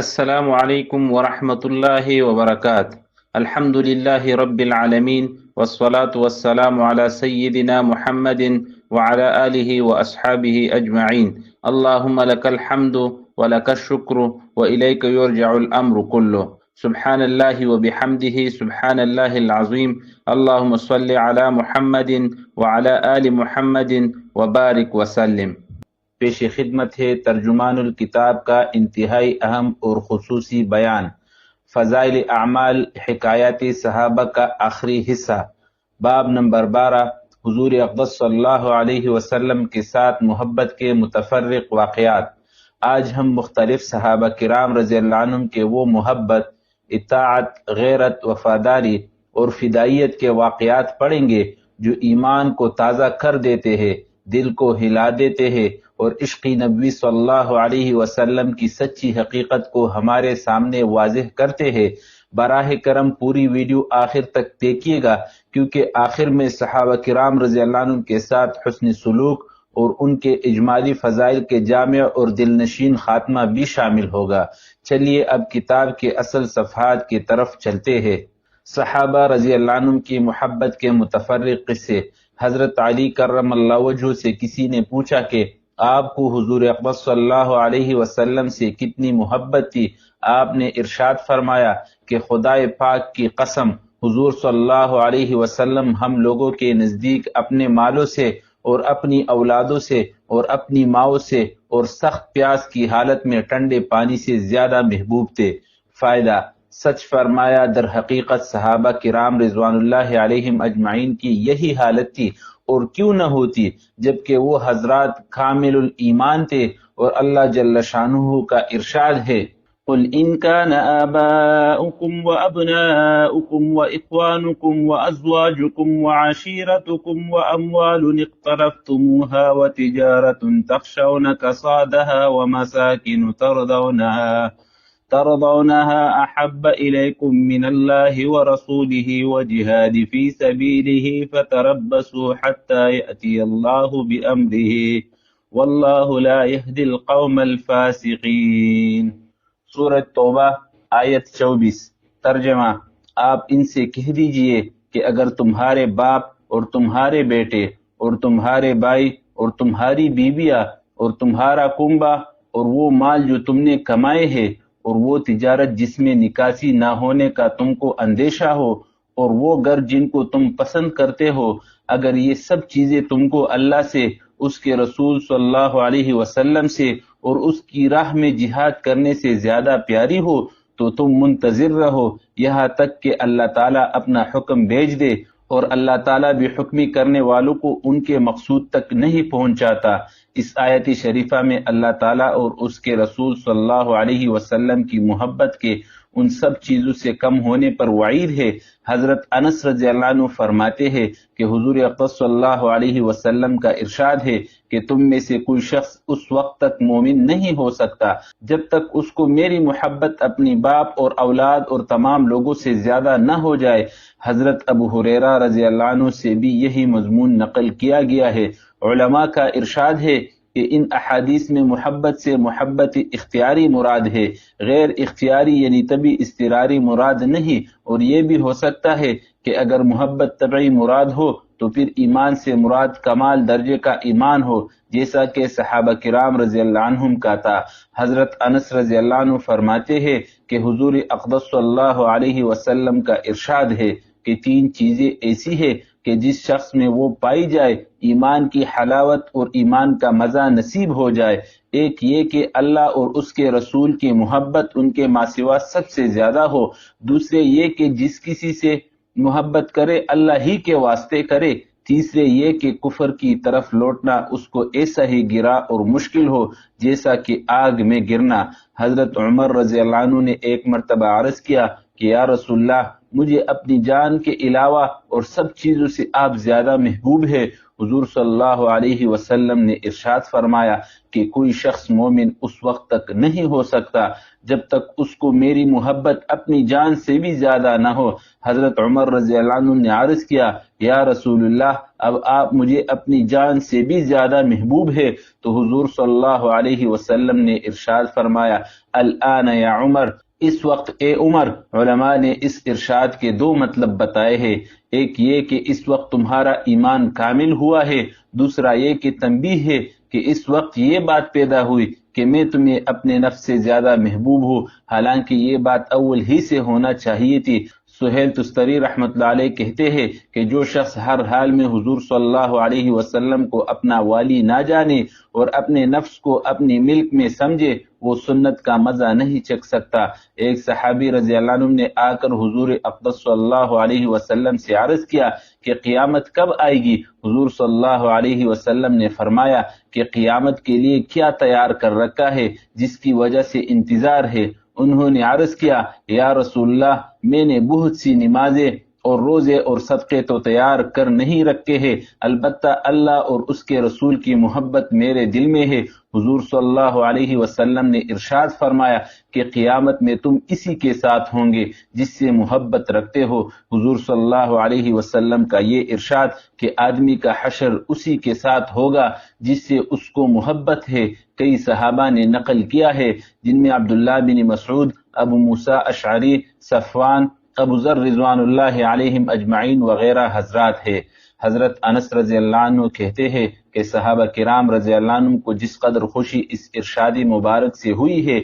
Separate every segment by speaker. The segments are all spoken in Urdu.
Speaker 1: السلام علیکم ورحمۃ اللہ وبرکاتہ۔ الحمد للہ رب العالمین والصلاة والسلام علی سیدنا محمد وعلی آلہ واصحابہ اجمعین۔ اللہم لک الحمد ولک الشکر والیک یرجع الامر کلہ۔ سبحان اللہ وبحمدہ سبحان اللہ العظیم۔ اللہم صل علی محمد وعلی آل محمد وبارک وسلم۔ پیش خدمت ہے ترجمان الکتاب کا انتہائی اہم اور خصوصی بیان، فضائل اعمال حکایات صحابہ کا آخری حصہ، باب نمبر 12، حضور اقدس صلی اللہ علیہ وسلم کے ساتھ محبت کے متفرق واقعات۔ آج ہم مختلف صحابہ کرام رضی اللہ عنہم کے وہ محبت، اطاعت، غیرت، وفاداری اور فدائیت کے واقعات پڑھیں گے جو ایمان کو تازہ کر دیتے ہیں، دل کو ہلا دیتے ہیں اور عشق نبوی صلی اللہ علیہ وسلم کی سچی حقیقت کو ہمارے سامنے واضح کرتے ہیں۔ براہ کرم پوری ویڈیو آخر تک دیکھیے گا، کیونکہ آخر میں صحابہ کرام رضی اللہ عنہ کے ساتھ حسن سلوک اور ان کے اجمالی فضائل کے جامع اور دل نشین خاتمہ بھی شامل ہوگا۔ چلیے اب کتاب کے اصل صفحات کی طرف چلتے ہیں۔ صحابہ رضی اللہ عنہ کی محبت کے متفرق قصے۔ حضرت علی کرم اللہ وجہہ سے کسی نے پوچھا کہ آپ کو حضور اقدس صلی اللہ علیہ وسلم سے کتنی محبت تھی؟ آپ نے ارشاد فرمایا کہ خدائے پاک کی قسم، حضور صلی اللہ علیہ وسلم ہم لوگوں کے نزدیک اپنے مالوں سے اور اپنی اولادوں سے اور اپنی ماؤں سے اور سخت پیاس کی حالت میں ٹھنڈے پانی سے زیادہ محبوب تھے۔ فائدہ: سچ فرمایا، در حقیقت صحابہ کرام رضوان اللہ علیہم اجمعین کی یہی حالت تھی، اور کیوں نہ ہوتی جبکہ وہ حضرات کامل الایمان تھے، اور اللہ جل شانہ کا ارشاد ہے: قل ان كان آباؤكم وأبناؤكم وإخوانكم وأزواجكم وعشيرتكم وأموال اقترفتموها وتجارة تخشون كسادها ومساكن ترضونها أحب إليكم من الله ورسوله وجهاد في سبيله فتربصوا حتى يأتي الله بأمره والله لا يهدي القوم الفاسقين۔ سورۃ توبہ آیت 24۔ ترجمہ: آپ ان سے کہہ دیجئے کہ اگر تمہارے باپ اور تمہارے بیٹے اور تمہارے بھائی اور تمہاری بیویاں اور تمہارا کنبہ اور وہ مال جو تم نے کمائے ہیں اور وہ تجارت جس میں نکاسی نہ ہونے کا تم کو اندیشہ ہو اور وہ گھر جن کو تم پسند کرتے ہو، اگر یہ سب چیزیں تم کو اللہ سے، اس کے رسول صلی اللہ علیہ وسلم سے اور اس کی راہ میں جہاد کرنے سے زیادہ پیاری ہو تو تم منتظر رہو یہاں تک کہ اللہ تعالیٰ اپنا حکم بھیج دے، اور اللہ تعالیٰ بھی حکمی کرنے والوں کو ان کے مقصود تک نہیں پہنچاتا۔ اس آیت شریفہ میں اللہ تعالیٰ اور اس کے رسول صلی اللہ علیہ وسلم کی محبت کے ان سب چیزوں سے کم ہونے پر وعید ہے۔ حضرت انس رضی اللہ عنہ فرماتے ہیں کہ حضور اقدس صلی اللہ علیہ وسلم کا ارشاد ہے کہ تم میں سے کوئی شخص اس وقت تک مومن نہیں ہو سکتا جب تک اس کو میری محبت اپنی باپ اور اولاد اور تمام لوگوں سے زیادہ نہ ہو جائے۔ حضرت ابو ہریرہ رضی اللہ عنہ سے بھی یہی مضمون نقل کیا گیا ہے۔ علماء کا ارشاد ہے کہ ان احادیث میں محبت سے محبت اختیاری مراد ہے، غیر اختیاری یعنی طبی اضطراری مراد نہیں، اور یہ بھی ہو سکتا ہے کہ اگر محبت طبعی مراد ہو تو پھر ایمان سے مراد کمال درجے کا ایمان ہو، جیسا کہ صحابہ کرام رضی اللہ عنہم کا تھا۔ حضرت انس رضی اللہ عنہ فرماتے ہیں کہ حضور اقدس صلی اللہ علیہ وسلم کا ارشاد ہے کہ 3 چیزیں ایسی ہیں کہ جس شخص میں وہ پائی جائے ایمان کی حلاوت اور ایمان کا مزہ نصیب ہو جائے۔ ایک یہ کہ اللہ اور اس کے رسول کی محبت ان کے ماں سوا سب سے زیادہ ہو، دوسرے یہ کہ جس کسی سے محبت کرے اللہ ہی کے واسطے کرے، تیسرے یہ کہ کفر کی طرف لوٹنا اس کو ایسا ہی گرا اور مشکل ہو جیسا کہ آگ میں گرنا۔ حضرت عمر رضی اللہ عنہ نے ایک مرتبہ عرض کیا کہ یا رسول اللہ، مجھے اپنی جان کے علاوہ اور سب چیزوں سے آپ زیادہ محبوب ہے۔ حضور صلی اللہ علیہ وسلم نے ارشاد فرمایا کہ کوئی شخص مومن اس وقت تک نہیں ہو سکتا جب تک اس کو میری محبت اپنی جان سے بھی زیادہ نہ ہو۔ حضرت عمر رضی اللہ عنہ نے عرض کیا، یا رسول اللہ، اب آپ مجھے اپنی جان سے بھی زیادہ محبوب ہے۔ تو حضور صلی اللہ علیہ وسلم نے ارشاد فرمایا، الآن یا عمر، اس وقت اے عمر۔ علماء نے اس ارشاد کے دو مطلب بتائے ہیں، ایک یہ کہ اس وقت تمہارا ایمان کامل ہوا ہے، دوسرا یہ کہ تنبیہ ہے کہ اس وقت یہ بات پیدا ہوئی کہ میں تمہیں اپنے نفس سے زیادہ محبوب ہوں، حالانکہ یہ بات اول ہی سے ہونا چاہیے تھی۔ سہیل تستری رحمۃ اللہ علیہ کہتے ہیں کہ جو شخص ہر حال میں حضور صلی اللہ علیہ وسلم کو اپنا والی نہ جانے اور اپنے نفس کو اپنی ملک میں سمجھے، وہ سنت کا مزہ نہیں چکھ سکتا۔ ایک صحابی رضی اللہ عنہ نے آ کر حضور اقدس صلی اللہ علیہ وسلم سے عرض کیا کہ قیامت کب آئے گی؟ حضور صلی اللہ علیہ وسلم نے فرمایا کہ قیامت کے لیے کیا تیار کر رکھا ہے جس کی وجہ سے انتظار ہے؟ انہوں نے عرض کیا، یا رسول اللہ، میں نے بہت سی نمازیں اور روزے اور صدقے تو تیار کر نہیں رکھے ہیں، البتہ اللہ اور اس کے رسول کی محبت میرے دل میں ہے۔ حضور صلی اللہ علیہ وسلم نے ارشاد فرمایا کہ قیامت میں تم اسی کے ساتھ ہوں گے جس سے محبت رکھتے ہو۔ حضور صلی اللہ علیہ وسلم کا یہ ارشاد کہ آدمی کا حشر اسی کے ساتھ ہوگا جس سے اس کو محبت ہے، کئی صحابہ نے نقل کیا ہے، جن میں عبداللہ بن مسعود، ابو موسیٰ اشعری، صفوان، ابو ذر رضوان اللہ علیہم اجمعین وغیرہ حضرات ہے۔ حضرت انس رضی اللہ عنہ کہتے ہیں کہ صحابہ کرام رضی اللہ عنہ کو جس قدر خوشی اس ارشاد مبارک سے ہوئی ہے،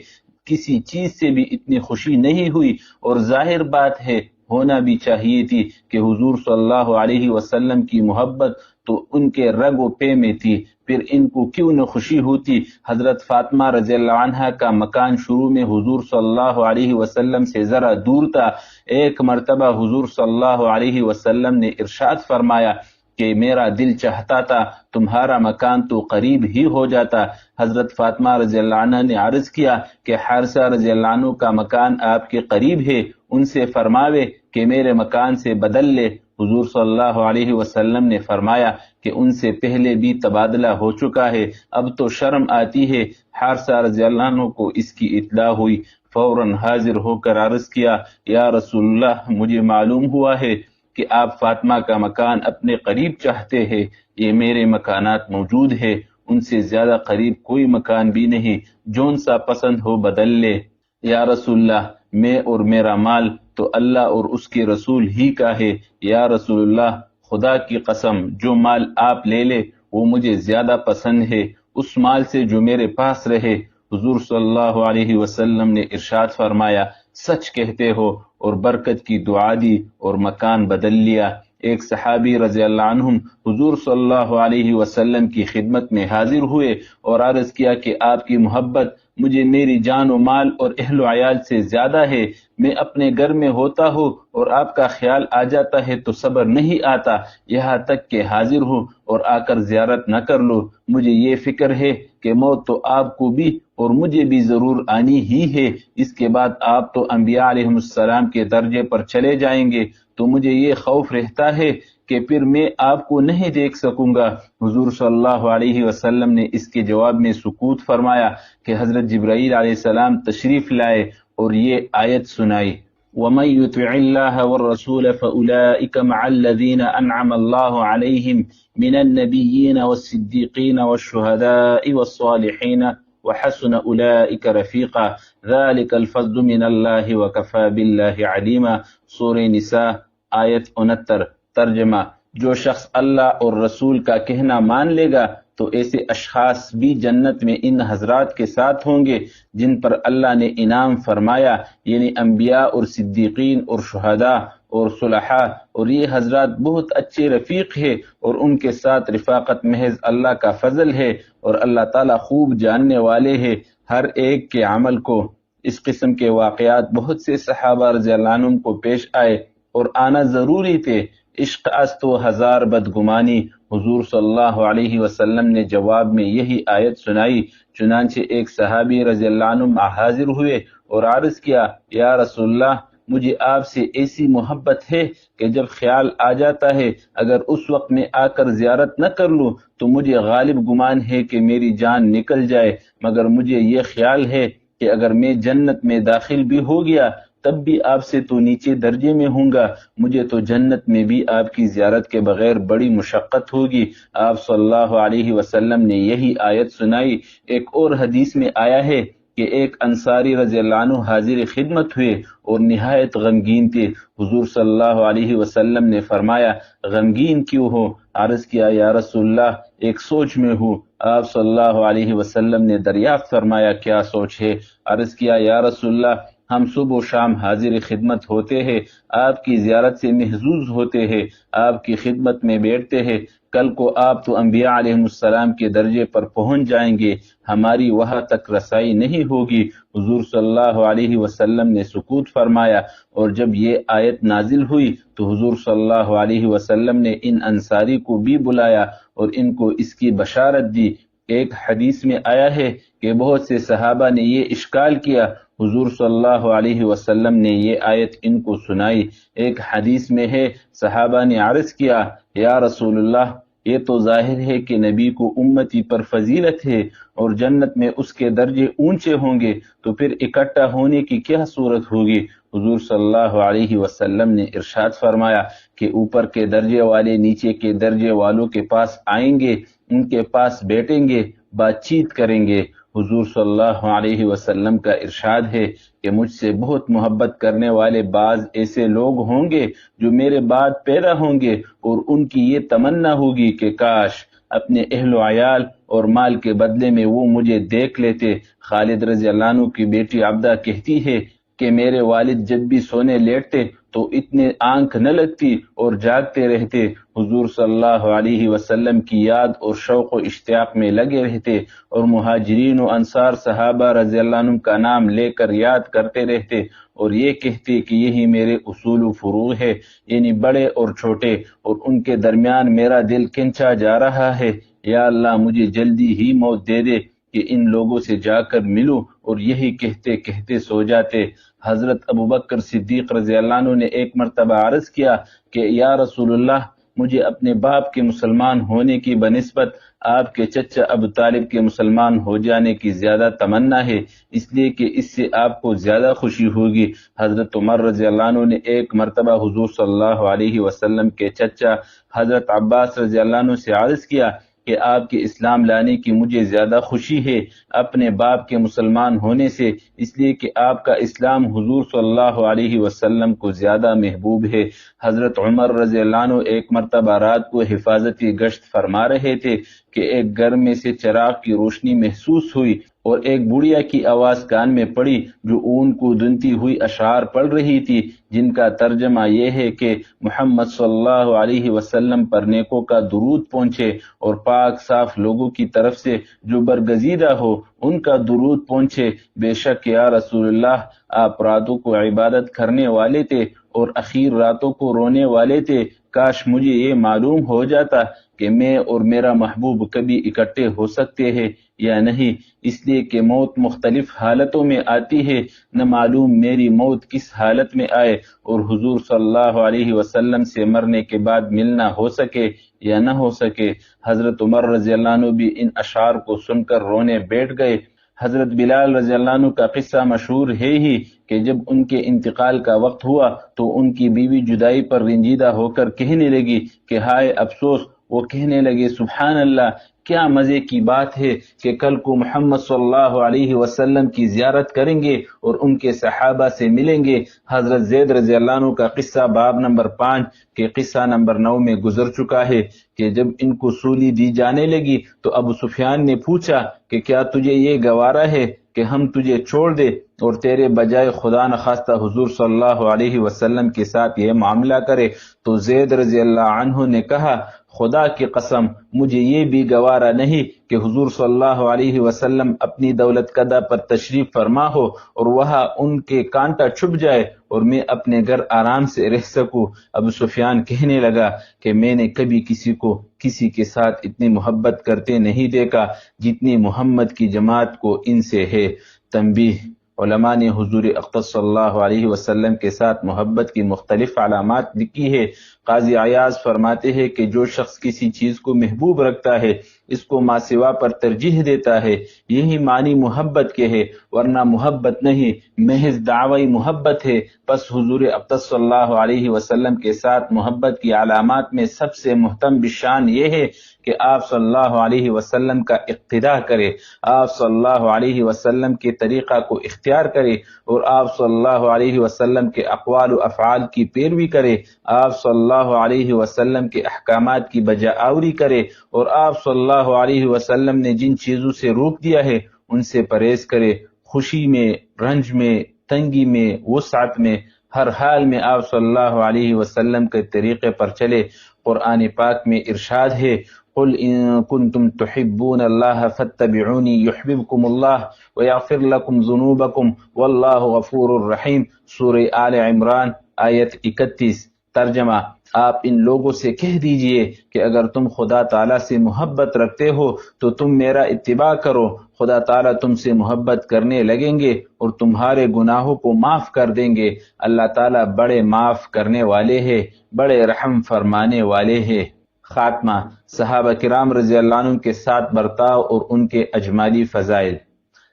Speaker 1: کسی چیز سے بھی اتنی خوشی نہیں ہوئی، اور ظاہر بات ہے ہونا بھی چاہیے تھی کہ حضور صلی اللہ علیہ وسلم کی محبت تو ان کے رگ و پے میں تھی، پھر ان کو کیوں نہ خوشی ہوتی۔ حضرت فاطمہ رضی اللہ عنہا کا مکان شروع میں حضور صلی اللہ علیہ وسلم سے ذرا دور تھا۔ ایک مرتبہ حضور صلی اللہ علیہ وسلم نے ارشاد فرمایا کہ میرا دل چاہتا تھا تمہارا مکان تو قریب ہی ہو جاتا۔ حضرت فاطمہ رضی اللہ عنہ نے عرض کیا کہ حارثہ رضی اللہ عنہ کا مکان آپ کے قریب ہے، ان سے فرماوے کہ میرے مکان سے بدل لے۔ حضور صلی اللہ علیہ وسلم نے فرمایا کہ ان سے پہلے بھی تبادلہ ہو چکا ہے، اب تو شرم آتی ہے۔ حارثہ رضی اللہ عنہ کو اس کی اطلاع ہوئی، فوراً حاضر ہو کر عرض کیا، یا رسول اللہ، مجھے معلوم ہوا ہے کہ آپ فاطمہ کا مکان اپنے قریب چاہتے ہیں، یہ میرے مکانات موجود ہے، ان سے زیادہ قریب کوئی مکان بھی نہیں، جون سا پسند ہو بدل لے۔ یا رسول اللہ، میں اور میرا مال تو اللہ اور اس کے رسول ہی کا ہے۔ یا رسول اللہ، خدا کی قسم، جو مال آپ لے لے وہ مجھے زیادہ پسند ہے اس مال سے جو میرے پاس رہے۔ حضور صلی اللہ علیہ وسلم نے ارشاد فرمایا، سچ کہتے ہو، اور برکت کی دعا دی اور مکان بدل لیا۔ ایک صحابی رضی اللہ عنہم حضور صلی اللہ علیہ وسلم کی خدمت میں حاضر ہوئے اور عرض کیا کہ آپ کی محبت مجھے میری جان و مال اور اہل و عیال سے زیادہ ہے، میں اپنے گھر میں ہوتا ہوں اور آپ کا خیال آ جاتا ہے تو صبر نہیں آتا، یہاں تک کہ حاضر ہوں اور آ کر زیارت نہ کر لو۔ مجھے یہ فکر ہے کہ موت تو آپ کو بھی اور مجھے بھی ضرور آنی ہی ہے، اس کے بعد آپ تو انبیاء علیہ السلام کے درجے پر چلے جائیں گے، تو مجھے یہ خوف رہتا ہے کہ پھر میں آپ کو نہیں دیکھ سکوں گا۔ حضور صلی اللہ علیہ وسلم نے اس کے جواب میں سکوت فرمایا کہ حضرت جبرائیل علیہ السلام تشریف لائے اور یہ آیت سنائی، وَمَن يُطِعِ اللَّهَ وَالرَّسُولَ فَأُولَٰئِكَ مَعَ الَّذِينَ أَنْعَمَ اللَّهُ عَلَيْهِم مِّنَ النَّبِيِّينَ وَالصِّدِّيقِينَ وَالشُّهَدَاءِ وَالصَّالِحِينَ وَحَسُنَ أُولَٰئِكَ رَفِيقًا ذَلِكَ الْفَضْلُ مِنَ اللَّهِ وَكَفَىٰ بِاللَّهِ عَلِيمًا۔ سورہ نساء آیت 69۔ ترجمہ: جو شخص اللہ اور رسول کا کہنا مان لے گا تو ایسے اشخاص بھی جنت میں ان حضرات کے ساتھ ہوں گے جن پر اللہ نے انعام فرمایا، یعنی انبیاء اور صدیقین اور شہداء اور صلحاء، اور یہ حضرات بہت اچھے رفیق ہیں اور ان کے ساتھ رفاقت محض اللہ کا فضل ہے، اور اللہ تعالیٰ خوب جاننے والے ہیں ہر ایک کے عمل کو۔ اس قسم کے واقعات بہت سے صحابہ رضی اللہ عنہم کو پیش آئے اور آنا ضروری تھے۔ عشق است و ہزار بدگمانی، حضور صلی اللہ علیہ وسلم نے جواب میں یہی آیت سنائی۔ چنانچہ ایک صحابی رضی اللہ عنہ حاضر ہوئے اور عرض کیا، یا رسول اللہ، مجھے آپ سے ایسی محبت ہے کہ جب خیال آ جاتا ہے اگر اس وقت میں آ کر زیارت نہ کر لوں تو مجھے غالب گمان ہے کہ میری جان نکل جائے، مگر مجھے یہ خیال ہے کہ اگر میں جنت میں داخل بھی ہو گیا تب بھی آپ سے تو نیچے درجے میں ہوں گا، مجھے تو جنت میں بھی آپ کی زیارت کے بغیر بڑی مشقت ہوگی۔ آپ صلی اللہ علیہ وسلم نے یہی آیت سنائی۔ ایک اور حدیث میں آیا ہے کہ ایک انصاری رضی اللہ عنہ حاضر خدمت ہوئے اور نہایت غمگین تھے۔ حضور صلی اللہ علیہ وسلم نے فرمایا غمگین کیوں ہو؟ عرض کیا یا رسول اللہ ایک سوچ میں ہوں۔ آپ صلی اللہ علیہ وسلم نے دریافت فرمایا کیا سوچ ہے؟ عرض کیا یا رسول اللہ ہم صبح و شام حاضر خدمت ہوتے ہیں، آپ کی زیارت سے محظوظ ہوتے ہیں، آپ کی خدمت میں بیٹھتے ہیں، کل کو آپ تو انبیاء علیہ السلام کے درجے پر پہنچ جائیں گے، ہماری وہاں تک رسائی نہیں ہوگی۔ حضور صلی اللہ علیہ وسلم نے سکوت فرمایا، اور جب یہ آیت نازل ہوئی تو حضور صلی اللہ علیہ وسلم نے ان انصاری کو بھی بلایا اور ان کو اس کی بشارت دی۔ ایک حدیث میں آیا ہے کہ بہت سے صحابہ نے یہ اشکال کیا، حضور صلی اللہ علیہ وسلم نے یہ آیت ان کو سنائی۔ ایک حدیث میں ہے صحابہ نے عرض کیا یا رسول اللہ یہ تو ظاہر ہے کہ نبی کو امتی پر فضیلت ہے اور جنت میں اس کے درجے اونچے ہوں گے، تو پھر اکٹھا ہونے کی کیا صورت ہوگی؟ حضور صلی اللہ علیہ وسلم نے ارشاد فرمایا کہ اوپر کے درجے والے نیچے کے درجے والوں کے پاس آئیں گے، ان کے پاس بیٹھیں گے، بات چیت کریں گے۔ حضور صلی اللہ علیہ وسلم کا ارشاد ہے کہ مجھ سے بہت محبت کرنے والے بعض ایسے لوگ ہوں گے جو میرے بعد پیدا ہوں گے، اور ان کی یہ تمنا ہوگی کہ کاش اپنے اہل و عیال اور مال کے بدلے میں وہ مجھے دیکھ لیتے۔ خالد رضی اللہ عنہ کی بیٹی عبدہ کہتی ہے کہ میرے والد جب بھی سونے لیٹتے تو اتنے آنکھ نہ لگتی اور جاگتے رہتے، حضور صلی اللہ علیہ وسلم کی یاد اور شوق و اشتیاق میں لگے رہتے، اور مہاجرین و انصار صحابہ رضی اللہ عنہم کا نام لے کر یاد کرتے رہتے اور یہ کہتے کہ یہی میرے اصول و فروغ ہے، یعنی بڑے اور چھوٹے، اور ان کے درمیان میرا دل کھنچا جا رہا ہے، یا اللہ مجھے جلدی ہی موت دے دے کہ ان لوگوں سے جا کر ملوں، اور یہی کہتے کہتے سو جاتے۔ حضرت ابوبکر صدیق رضی اللہ عنہ نے ایک مرتبہ عرض کیا کہ یا رسول اللہ مجھے اپنے باپ کے مسلمان ہونے کی بنسبت آپ کے چچا ابو طالب کے مسلمان ہو جانے کی زیادہ تمنا ہے، اس لیے کہ اس سے آپ کو زیادہ خوشی ہوگی۔ حضرت عمر رضی اللہ عنہ نے ایک مرتبہ حضور صلی اللہ علیہ وسلم کے چچا حضرت عباس رضی اللہ عنہ سے عرض کیا کہ آپ کے اسلام لانے کی مجھے زیادہ خوشی ہے اپنے باپ کے مسلمان ہونے سے، اس لیے کہ آپ کا اسلام حضور صلی اللہ علیہ وسلم کو زیادہ محبوب ہے۔ حضرت عمر رضی اللہ عنہ ایک مرتبہ رات کو حفاظتی گشت فرما رہے تھے کہ ایک گھر میں سے چراغ کی روشنی محسوس ہوئی اور ایک بڑھیا کی آواز کان میں پڑی جو اون کو دھنتی ہوئی اشعار پڑھ رہی تھی، جن کا ترجمہ یہ ہے کہ محمد صلی اللہ علیہ وسلم پر نیکوں کا درود پہنچے اور پاک صاف لوگوں کی طرف سے جو برگزیدہ ہو ان کا درود پہنچے۔ بے شک یا رسول اللہ آپ راتوں کو عبادت کرنے والے تھے اور اخیر راتوں کو رونے والے تھے، کاش مجھے یہ معلوم ہو جاتا کہ میں اور میرا محبوب کبھی اکٹھے ہو سکتے ہیں یا نہیں، اس لیے کہ موت مختلف حالتوں میں آتی ہے، نہ معلوم میری موت کس حالت میں آئے اور حضور صلی اللہ علیہ وسلم سے مرنے کے بعد ملنا ہو سکے یا نہ ہو سکے۔ حضرت عمر رضی اللہ عنہ بھی ان اشعار کو سن کر رونے بیٹھ گئے۔ حضرت بلال رضی اللہ عنہ کا قصہ مشہور ہے ہی کہ جب ان کے انتقال کا وقت ہوا تو ان کی بیوی جدائی پر رنجیدہ ہو کر کہنے لگی کہ ہائے افسوس، وہ کہنے لگے سبحان اللہ، کیا مزے کی بات ہے کہ کل کو محمد صلی اللہ علیہ وسلم کی زیارت کریں گے اور ان کے صحابہ سے ملیں گے۔ حضرت زید رضی اللہ عنہ کا قصہ باب نمبر 5 کے قصہ نمبر 9 میں گزر چکا ہے کہ جب ان کو سولی دی جانے لگی تو ابو سفیان نے پوچھا کہ کیا تجھے یہ گوارا ہے کہ ہم تجھے چھوڑ دے اور تیرے بجائے خدا نخواستہ حضور صلی اللہ علیہ وسلم کے ساتھ یہ معاملہ کرے؟ تو زید رضی اللہ عنہ نے کہا خدا کی قسم مجھے یہ بھی گوارا نہیں کہ حضور صلی اللہ علیہ وسلم اپنی دولت قدہ پر تشریف فرما ہو اور وہاں ان کے کانٹا چھپ جائے اور میں اپنے گھر آرام سے رہ سکوں۔ ابو سفیان کہنے لگا کہ میں نے کبھی کسی کو کسی کے ساتھ اتنی محبت کرتے نہیں دیکھا جتنی محمد کی جماعت کو ان سے ہے۔ تنبیہ: علماء نے حضور اقدس صلی اللہ علیہ وسلم کے ساتھ محبت کی مختلف علامات لکھی ہے۔ قاضی عیاض فرماتے ہیں کہ جو شخص کسی چیز کو محبوب رکھتا ہے، اس کو ماں سوا پر ترجیح دیتا ہے، یہی معنی محبت کے ہے، ورنہ محبت نہیں، محض دعوی محبت ہے۔ پس حضور اقدس صلی اللہ علیہ وسلم کے ساتھ محبت کی علامات میں سب سے محتم بشان یہ ہے کہ آپ صلی اللہ علیہ وسلم کا اقتداء کرے، آپ صلی اللہ علیہ وسلم کے طریقہ کو اختیار کرے، اور آپ صلی اللہ علیہ وسلم کے اقوال و افعال کی پیروی کرے، آپ صلی اللہ علیہ وسلم کے احکامات کی بجا آوری کرے، اور آپ صلی اللہ علیہ وسلم نے جن چیزوں سے روک دیا ہے ان سے پرہیز کرے، خوشی میں، رنج میں، تنگی میں، وسعت میں، ہر حال میں آپ صلی اللہ علیہ وسلم کے طریقے پر چلے۔ قرآن پاک میں ارشاد ہے، قل ان کنتم تحبون اللہ فاتبعونی یحببکم اللہ ویغفر لکم ذنوبکم واللہ غفور الرحیم، سورہ آل عمران آیت 31۔ ترجمہ، آپ ان لوگوں سے کہہ دیجئے کہ اگر تم خدا تعالیٰ سے محبت رکھتے ہو تو تم میرا اتباع کرو، خدا تعالیٰ تم سے محبت کرنے لگیں گے اور تمہارے گناہوں کو معاف کر دیں گے۔ اللہ تعالیٰ بڑے معاف کرنے والے ہیں، بڑے رحم فرمانے والے ہیں۔ خاتمہ، صحابہ کرام رضی اللہ عنہ کے ساتھ برتاؤ اور ان کے اجمالی فضائل۔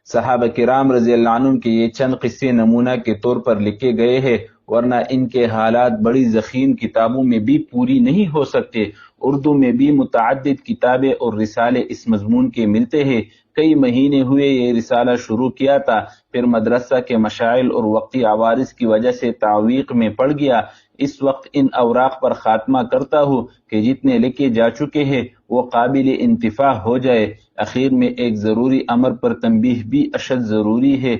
Speaker 1: صحابہ کرام رضی اللہ عنہ کے یہ چند قصے نمونہ کے طور پر لکھے گئے ہیں، ورنہ ان کے حالات بڑی ضخیم کتابوں میں بھی پوری نہیں ہو سکتے۔ اردو میں بھی متعدد کتابیں اور رسالے اس مضمون کے ملتے ہیں۔ کئی مہینے ہوئے یہ رسالہ شروع کیا تھا، پھر مدرسہ کے مشاغل اور وقتی عوارض کی وجہ سے تعویق میں پڑ گیا۔ اس وقت ان اوراق پر خاتمہ کرتا ہوں کہ جتنے لکھے جا چکے ہیں وہ قابل انتفاع ہو جائے۔ اخیر میں ایک ضروری امر پر تنبیہ بھی اشد ضروری ہے،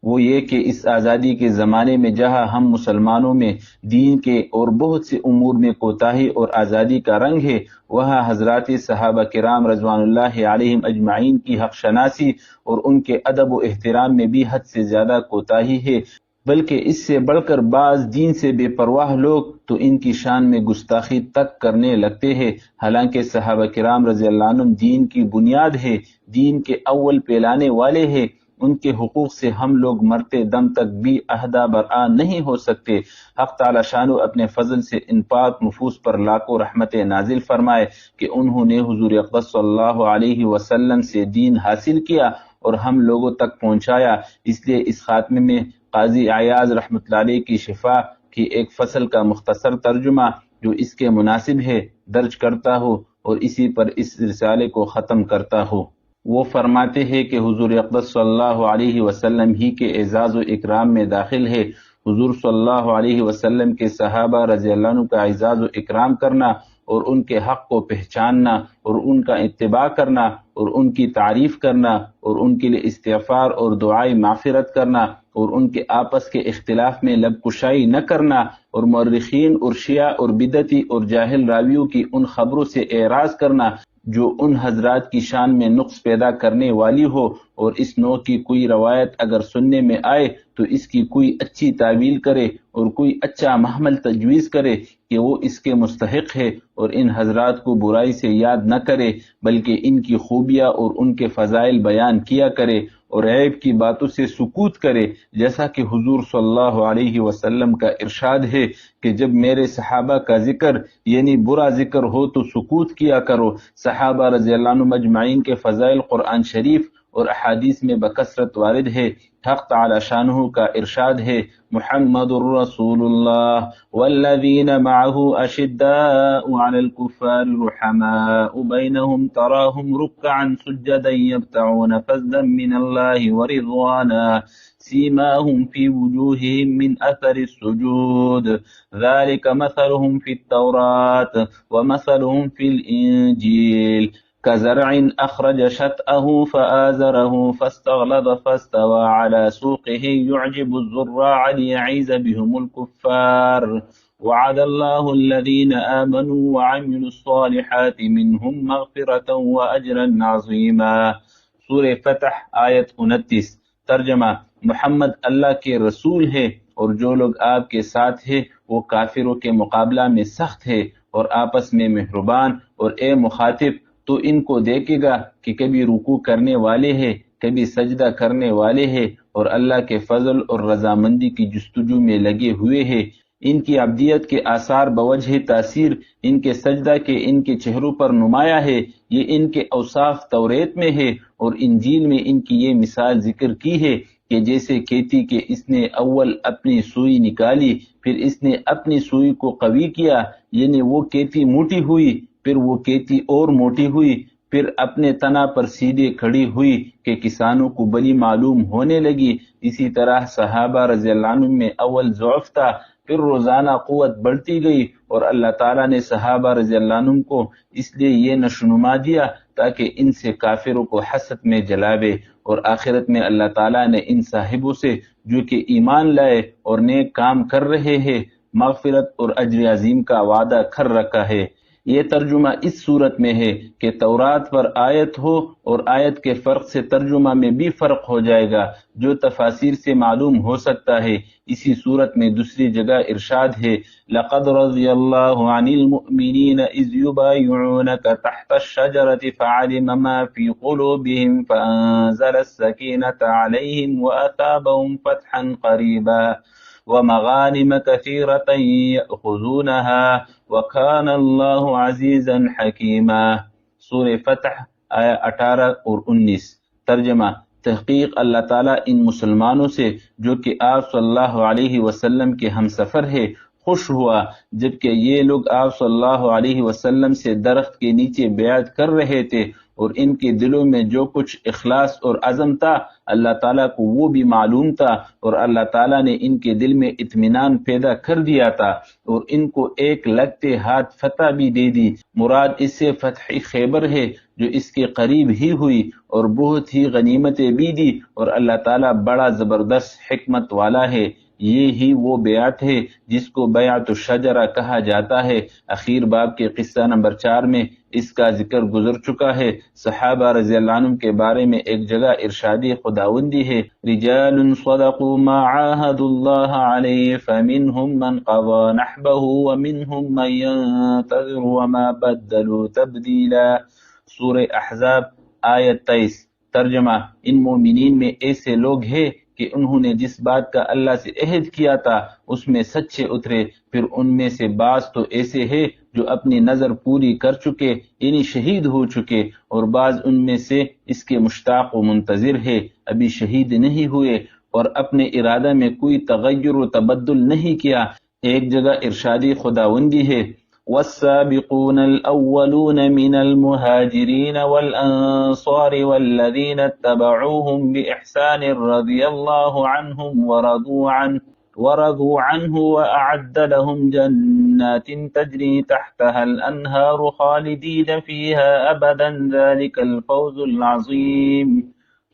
Speaker 1: وہ یہ کہ اس آزادی کے زمانے میں جہاں ہم مسلمانوں میں دین کے اور بہت سے امور میں کوتاہی اور آزادی کا رنگ ہے، وہاں حضرات صحابہ کرام رضوان اللہ علیہم اجمعین کی حق شناسی اور ان کے ادب و احترام میں بھی حد سے زیادہ کوتاہی ہے، بلکہ اس سے بڑھ کر بعض دین سے بے پرواہ لوگ تو ان کی شان میں گستاخی تک کرنے لگتے ہیں۔ حالانکہ صحابہ کرام رضی اللہ عنہم دین کی بنیاد ہے، دین کے اول پھیلانے والے ہیں، ان کے حقوق سے ہم لوگ مرتے دم تک بھی عہدہ برآ نہیں ہو سکتے۔ حق تعالی شانو اپنے فضل سے ان پاک نفوس پر لاکھوں رحمت نازل فرمائے کہ انہوں نے حضور اقدس صلی اللہ علیہ وسلم سے دین حاصل کیا اور ہم لوگوں تک پہنچایا۔ اس لیے اس خاتمے میں قاضی عیاض رحمۃ اللہ علیہ کی شفا کی ایک فصل کا مختصر ترجمہ جو اس کے مناسب ہے درج کرتا ہوں اور اسی پر اس رسالے کو ختم کرتا ہوں۔ وہ فرماتے ہیں کہ حضور اقدس صلی اللہ علیہ وسلم ہی کے اعزاز و اکرام میں داخل ہے۔ حضور صلی اللہ علیہ وسلم کے صحابہ رضی اللہ عنہ کا اعزاز و اکرام کرنا اور ان کے حق کو پہچاننا اور ان کا اتباع کرنا اور ان کی تعریف کرنا اور ان کے لیے استغفار اور دعائے مغفرت کرنا اور ان کے آپس کے اختلاف میں لب کشائی نہ کرنا اور مورخین اور شیعہ اور بدعتی اور جاہل راویوں کی ان خبروں سے اعراض کرنا جو ان حضرات کی شان میں نقص پیدا کرنے والی ہو، اور اس نوع کی کوئی روایت اگر سننے میں آئے تو اس کی کوئی اچھی تعویل کرے اور کوئی اچھا محمل تجویز کرے کہ وہ اس کے مستحق ہے، اور ان حضرات کو برائی سے یاد نہ کرے بلکہ ان کی خوبیاں اور ان کے فضائل بیان کیا کرے اور عیب کی باتوں سے سکوت کرے، جیسا کہ حضور صلی اللہ علیہ وسلم کا ارشاد ہے کہ جب میرے صحابہ کا ذکر یعنی برا ذکر ہو تو سکوت کیا کرو۔ صحابہ رضی اللہ عنہم اجمعین کے فضائل قرآن شریف اور احادیث میں بکثرت وارد ہے۔ حق تعالی شانہ کا ارشاد ہے، محمد الرسول اللہ والذین معه اشداء علی الکفار رحماء بینہم تراہم رکعا سجدا یبتغون فضلا من اللہ ورضوانا سیماہم فی وجوہہم من اثر السجود ذلک مثلہم فی التوراۃ ومثلہم فی الانجیل كزرع أخرج شطأه فآزره فاستغلظ فاستوى على سوقه يعجب الزراع ليغيظ بهم الكفار وعد الله الذين آمنوا وعملوا الصالحات منهم مغفرة وأجرا عظيما۔ سورہ فتح آیت 29۔ ترجمہ، محمد اللہ کے رسول ہے اور جو لوگ آپ کے ساتھ ہیں وہ کافروں کے مقابلہ میں سخت ہے اور آپس میں مہربان، اور اے مخاطب تو ان کو دیکھے گا کہ کبھی رکوع کرنے والے ہیں، کبھی سجدہ کرنے والے ہیں، اور اللہ کے فضل اور رضامندی کی جستجو میں لگے ہوئے ہیں۔ ان کی عبدیت کے آثار بوجہ تاثیر ان کے سجدہ کے ان کے چہروں پر نمایاں ہے۔ یہ ان کے اوصاف توریت میں ہے اور انجیل میں ان کی یہ مثال ذکر کی ہے کہ جیسے کھیتی کہ اس نے اول اپنی سوئی نکالی، پھر اس نے اپنی سوئی کو قوی کیا، یعنی وہ کھیتی موٹی ہوئی، پھر وہ کھیتی اور موٹی ہوئی، پھر اپنے تنا پر سیدھے کھڑی ہوئی کہ کسانوں کو بلی معلوم ہونے لگی۔ اسی طرح صحابہ رضی اللہ عنہم میں اول ضعف تھا، پھر روزانہ قوت بڑھتی گئی، اور اللہ تعالیٰ نے صحابہ رضی اللہ عنہم کو اس لیے یہ نشونما دیا تاکہ ان سے کافروں کو حسد میں جلاوے، اور آخرت میں اللہ تعالیٰ نے ان صاحبوں سے جو کہ ایمان لائے اور نیک کام کر رہے ہیں مغفرت اور اجر عظیم کا وعدہ کر رکھا ہے۔ یہ ترجمہ اس صورت میں ہے کہ تورات پر آیت ہو اور آیت کے فرق سے ترجمہ میں بھی فرق ہو جائے گا جو تفاسیر سے معلوم ہو سکتا ہے۔ اسی صورت میں دوسری جگہ ارشاد ہے لَقَدْ رَضِيَ اللَّهُ عَنِ الْمُؤْمِنِينَ إِذْ يُبَايِعُونَكَ تَحْتَ الشَّجَرَةِ فَعَلِمَ مَا فِي قُلُوبِهِمْ فَأَنزَلَ السَّكِينَةَ عَلَيْهِمْ وَأَثَابَهُمْ فَتْحًا قَرِيبًا وَمَغَانِمَ كَثِيرَةً يَأْخُذُونَهَا وَكَانَ اللَّهُ عَزِيزًا حَكِيمًا۔ سورہ فتح آیا 18 اور 19۔ ترجمہ: تحقیق اللہ تعالیٰ ان مسلمانوں سے جو کہ آپ صلی اللہ علیہ وسلم کے ہم سفر ہے خوش ہوا جبکہ یہ لوگ آپ صلی اللہ علیہ وسلم سے درخت کے نیچے بیعت کر رہے تھے، اور ان کے دلوں میں جو کچھ اخلاص اور عزم تھا اللہ تعالیٰ کو وہ بھی معلوم تھا، اور اللہ تعالیٰ نے ان کے دل میں اطمینان پیدا کر دیا تھا اور ان کو ایک لگتے ہاتھ فتح بھی دے دی۔ مراد اس سے فتح خیبر ہے جو اس کے قریب ہی ہوئی، اور بہت ہی غنیمتیں بھی دی، اور اللہ تعالیٰ بڑا زبردست حکمت والا ہے۔ یہ ہی وہ بیعت ہے جس کو بیعت الشجرہ کہا جاتا ہے۔ اخیر باب کے قصہ نمبر 4 میں اس کا ذکر گزر چکا ہے۔ صحابہ رضی اللہ عنہم کے بارے میں ایک جگہ ارشادی خداوندی ہے رجال صدقوا ما عاهدوا الله عليه فمنهم من قضى نحبه ومنهم من ينتظر وما بدلوا تبدیلا۔ سورہ احزاب آیت 23۔ ترجمہ: ان مومنین میں ایسے لوگ ہیں کہ انہوں نے جس بات کا اللہ سے عہد کیا تھا اس میں سچے اترے، پھر ان میں سے بعض تو ایسے ہیں جو اپنی نظر پوری کر چکے یعنی شہید ہو چکے، اور بعض ان میں سے اس کے مشتاق و منتظر ہے ابھی شہید نہیں ہوئے اور اپنے ارادہ میں کوئی تغیر و تبدل نہیں کیا۔ ایک جگہ ارشادی خداوندی ہے والسابقون الأولون من المهاجرين والأنصار والذين اتبعوهم بإحسان رضي الله عنهم ورضوا عنه وأعد لهم جنات تجري تحتها الأنهار خالدين فيها أبدا ذلك الفوز العظيم۔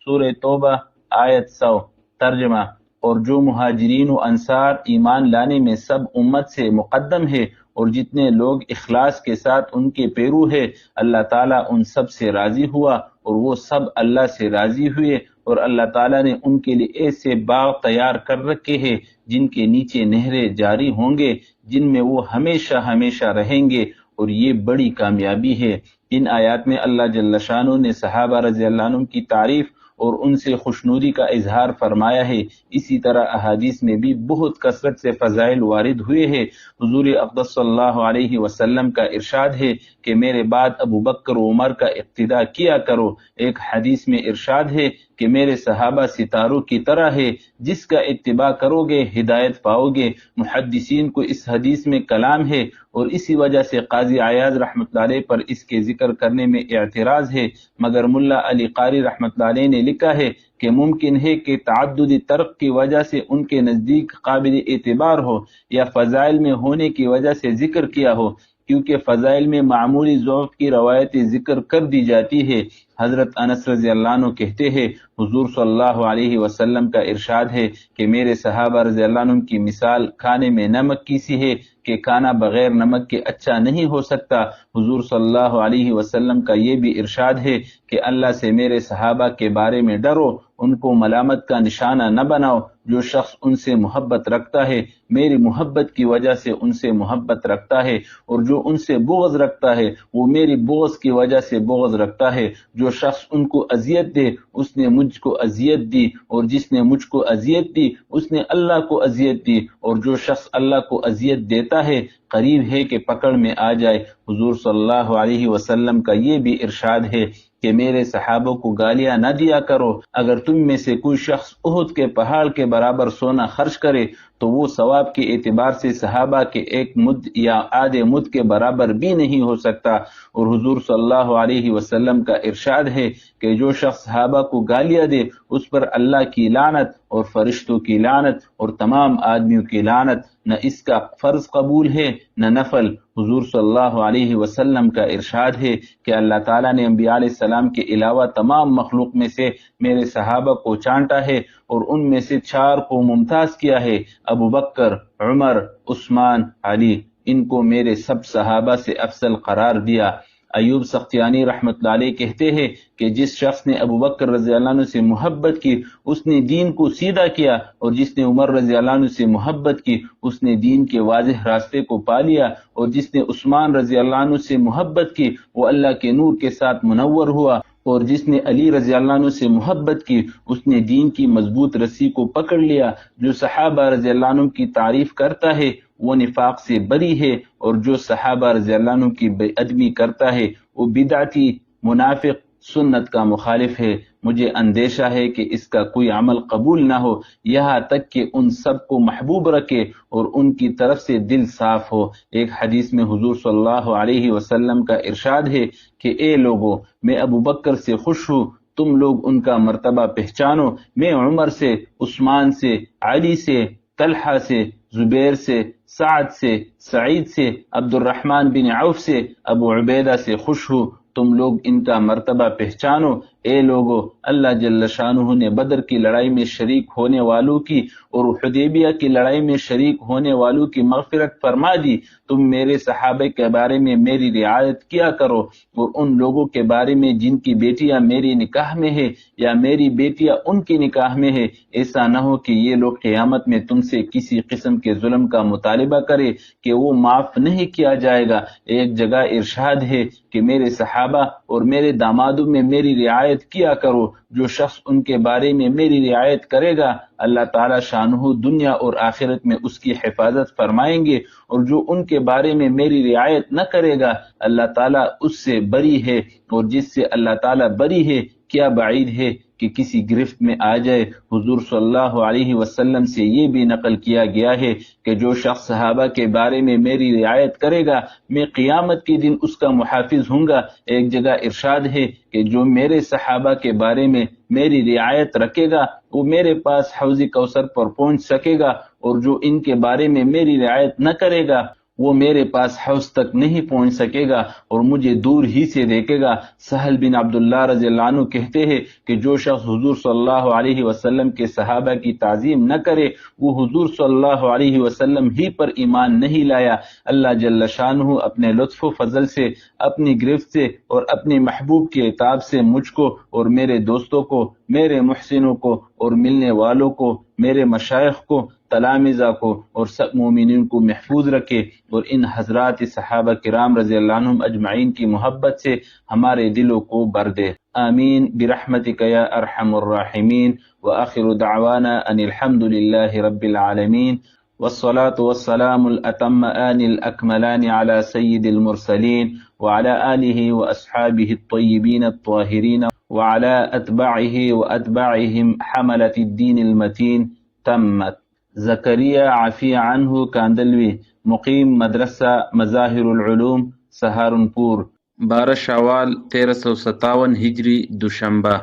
Speaker 1: سورہ توبہ آیت 100۔ ترجمہ: اور جو مہاجرین و انصار ایمان لانے میں سب امت سے مقدم ہے اور جتنے لوگ اخلاص کے ساتھ ان کے پیرو ہے، اللہ تعالیٰ ان سب سے راضی ہوا اور وہ سب اللہ سے راضی ہوئے، اور اللہ تعالیٰ نے ان کے لیے ایسے باغ تیار کر رکھے ہیں جن کے نیچے نہریں جاری ہوں گے، جن میں وہ ہمیشہ ہمیشہ رہیں گے، اور یہ بڑی کامیابی ہے۔ ان آیات میں اللہ جل شانہ نے صحابہ رضی اللہ عنہم کی تعریف اور ان سے خوشنودی کا اظہار فرمایا ہے۔ اسی طرح احادیث میں بھی بہت کثرت سے فضائل وارد ہوئے ہیں۔ حضور اقدس صلی اللہ علیہ وسلم کا ارشاد ہے کہ میرے بعد ابو بکر و عمر کا اقتداء کیا کرو۔ ایک حدیث میں ارشاد ہے کہ میرے صحابہ ستاروں کی طرح ہے، جس کا اتباع کرو گے ہدایت پاؤ گے۔ محدثین کو اس حدیث میں کلام ہے، اور اسی وجہ سے قاضی عیاض رحمۃ اللہ علیہ پر اس کے ذکر کرنے میں اعتراض ہے، مگر ملا علی قاری رحمۃ اللہ علیہ نے لکھا ہے کہ ممکن ہے کہ تعددی ترک کی وجہ سے ان کے نزدیک قابل اعتبار ہو، یا فضائل میں ہونے کی وجہ سے ذکر کیا ہو، کیونکہ فضائل میں معمولی ضعف کی روایتیں ذکر کر دی جاتی ہے۔ حضرت انس رضی اللہ عنہ کہتے ہیں حضور صلی اللہ علیہ وسلم کا ارشاد ہے کہ میرے صحابہ رضی اللہ عنہ کی مثال کھانے میں نمک کی سی ہے کہ کھانا بغیر نمک کے اچھا نہیں ہو سکتا۔ حضور صلی اللہ علیہ وسلم کا یہ بھی ارشاد ہے کہ اللہ سے میرے صحابہ کے بارے میں ڈرو ان کو ملامت کا نشانہ نہ بناؤ۔ جو شخص ان سے محبت رکھتا ہے میری محبت کی وجہ سے ان سے محبت رکھتا ہے، اور جو ان سے بغض رکھتا ہے وہ میری بغض کی وجہ سے بغض رکھتا ہے۔ جو شخص ان کو اذیت دے اس نے مجھ کو اذیت دی، اور جس نے مجھ کو اذیت دی اس نے اللہ کو اذیت دی، اور جو شخص اللہ کو اذیت دیتا ہے قریب ہے کہ پکڑ میں آ جائے۔ حضور صلی اللہ علیہ وسلم کا یہ بھی ارشاد ہے کہ میرے صحابوں کو گالیاں نہ دیا کرو۔ اگر تم میں سے کوئی شخص احد کے پہاڑ کے برابر سونا خرچ کرے تو وہ ثواب کے اعتبار سے صحابہ کے ایک مد یا آدھے مد کے برابر بھی نہیں ہو سکتا۔ اور حضور صلی اللہ علیہ وسلم کا ارشاد ہے کہ جو شخص صحابہ کو گالیاں دے اس پر اللہ کی لعنت اور فرشتوں کی لعنت اور تمام آدمیوں کی لعنت، نہ اس کا فرض قبول ہے نہ نفل۔ حضور صلی اللہ علیہ وسلم کا ارشاد ہے کہ اللہ تعالیٰ نے انبیاء علیہ السلام کے علاوہ تمام مخلوق میں سے میرے صحابہ کو چانٹا ہے اور ان میں سے 4 کو ممتاز کیا ہے، ابو بکر، عمر، عثمان، علی، ان کو میرے سب صحابہ سے افضل قرار دیا۔ ایوب سختیانی رحمۃ اللہ علیہ کہتے ہیں کہ جس شخص نے ابو بکر رضی اللہ عنہ سے محبت کی اس نے دین کو سیدھا کیا، اور جس نے عمر رضی اللہ عنہ سے محبت کی اس نے دین کے واضح راستے کو پا لیا، اور جس نے عثمان رضی اللہ عنہ سے محبت کی وہ اللہ کے نور کے ساتھ منور ہوا، اور جس نے علی رضی اللہ عنہ سے محبت کی اس نے دین کی مضبوط رسی کو پکڑ لیا۔ جو صحابہ رضی اللہ عنہ کی تعریف کرتا ہے وہ نفاق سے بری ہے، اور جو صحابہ رضی اللہ عنہ کی بے ادبی کرتا ہے وہ بدعتی، منافق، سنت کا مخالف ہے۔ مجھے اندیشہ ہے کہ اس کا کوئی عمل قبول نہ ہو، یہاں تک کہ ان سب کو محبوب رکھے اور ان کی طرف سے دل صاف ہو۔ ایک حدیث میں حضور صلی اللہ علیہ وسلم کا ارشاد ہے کہ اے لوگو، میں ابو بکر سے خوش ہوں، تم لوگ ان کا مرتبہ پہچانو۔ میں عمر سے، عثمان سے، علی سے، طلحہ سے، زبیر سے، سعد سے، سعید سے، عبد الرحمن بن عوف سے، ابو عبیدہ سے خوش ہوں، تم لوگ ان کا مرتبہ پہچانو۔ اے لوگو، اللہ جل شانہ نے بدر کی لڑائی میں شریک ہونے والوں کی اور حدیبیہ کی لڑائی میں شریک ہونے والوں کی مغفرت فرما دی۔ تم میرے صحابہ کے بارے میں میری رعایت کیا کرو، اور ان لوگوں کے بارے میں جن کی بیٹیاں میری نکاح میں ہے یا میری بیٹیاں ان کی نکاح میں ہے، ایسا نہ ہو کہ یہ لوگ قیامت میں تم سے کسی قسم کے ظلم کا مطالبہ کرے کہ وہ معاف نہیں کیا جائے گا۔ ایک جگہ ارشاد ہے کہ میرے صحابہ اور میرے دامادوں میں میری رعایت کیا کرو۔ جو شخص ان کے بارے میں میری رعایت کرے گا اللہ تعالی شانہ دنیا اور آخرت میں اس کی حفاظت فرمائیں گے، اور جو ان کے بارے میں میری رعایت نہ کرے گا اللہ تعالی اس سے بری ہے، اور جس سے اللہ تعالی بری ہے کیا بعید ہے کہ کسی گرفت میں آ جائے۔ حضور صلی اللہ علیہ وسلم سے یہ بھی نقل کیا گیا ہے کہ جو شخص صحابہ کے بارے میں میری رعایت کرے گا میں قیامت کے دن اس کا محافظ ہوں گا۔ ایک جگہ ارشاد ہے کہ جو میرے صحابہ کے بارے میں میری رعایت رکھے گا وہ میرے پاس حوض کوثر پر پہنچ سکے گا، اور جو ان کے بارے میں میری رعایت نہ کرے گا وہ میرے پاس حوض تک نہیں پہنچ سکے گا اور مجھے دور ہی سے دیکھے گا۔ سہل بن عبداللہ رضی اللہ عنہ کہتے ہیں کہ جو شخص حضور صلی اللہ علیہ وسلم کے صحابہ کی تعظیم نہ کرے وہ حضور صلی اللہ علیہ وسلم ہی پر ایمان نہیں لایا۔ اللہ جل شانہ اپنے لطف و فضل سے، اپنی گرفت سے اور اپنے محبوب کے عتاب سے مجھ کو اور میرے دوستوں کو، میرے محسنوں کو اور ملنے والوں کو، میرے مشائخ کو، تلامذہ کو اور سب مومنین کو محفوظ رکھے، اور ان حضرات صحابہ کرام رضی اللہ عنہم اجمعین کی محبت سے ہمارے دلوں کو بھر دے۔ آمین برحمتک یا ارحم الراحمین، وآخر دعوانا ان الحمد للہ رب العالمین، والصلاة والسلام الأتمان الأكملان على سيد المرسلين وعلى آله وأصحابه الطيبين الطاهرين وعلى أتباعه وأتباعهم حملة الدين المتين تمت۔ زکریا عفی عنہ کاندلوی، مقیم مدرسہ مظاہر العلوم سہارنپور، 12 شوال 1357 ہجری دوشنبہ۔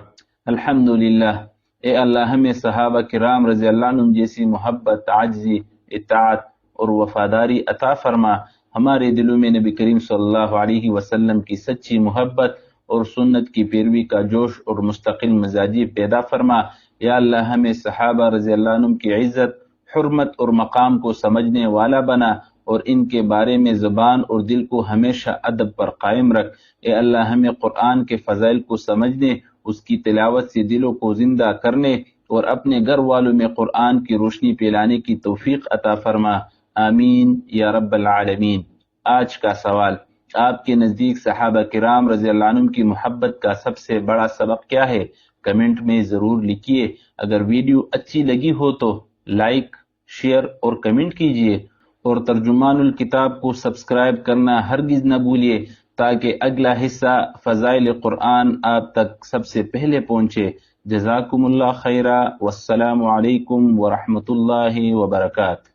Speaker 1: الحمدللہ، اے اللہ ہمیں صحابہ کرام رضی اللہ عنہم جیسی محبت، عاجزی، اطاعت اور وفاداری عطا فرما۔ ہمارے دلوں میں نبی کریم صلی اللہ علیہ وسلم کی سچی محبت اور سنت کی پیروی کا جوش اور مستقل مزاجی پیدا فرما۔ یا اللہ ہمیں صحابہ رضی اللہ عنہم کی عزت، حرمت اور مقام کو سمجھنے والا بنا، اور ان کے بارے میں زبان اور دل کو ہمیشہ ادب پر قائم رکھ۔ اے اللہ ہمیں قرآن کے فضائل کو سمجھنے اس کی تلاوت سے دلوں کو زندہ کرنے اور اپنے گھر والوں میں قرآن کی روشنی پھیلانے کی توفیق عطا فرما، آمین یا رب العالمین۔ آج کا سوال، آپ کے نزدیک صحابہ کرام رضی اللہ عنہم کی محبت کا سب سے بڑا سبق کیا ہے؟ کمنٹ میں ضرور لکھیے۔ اگر ویڈیو اچھی لگی ہو تو لائک، شیئر اور کمنٹ کیجیے، اور ترجمان الکتاب کو سبسکرائب کرنا ہرگز نہ بھولیے تاکہ اگلا حصہ فضائل قرآن آپ تک سب سے پہلے پہنچے۔ جزاکم اللہ خیرہ، والسلام علیکم ورحمۃ اللہ وبرکاتہ۔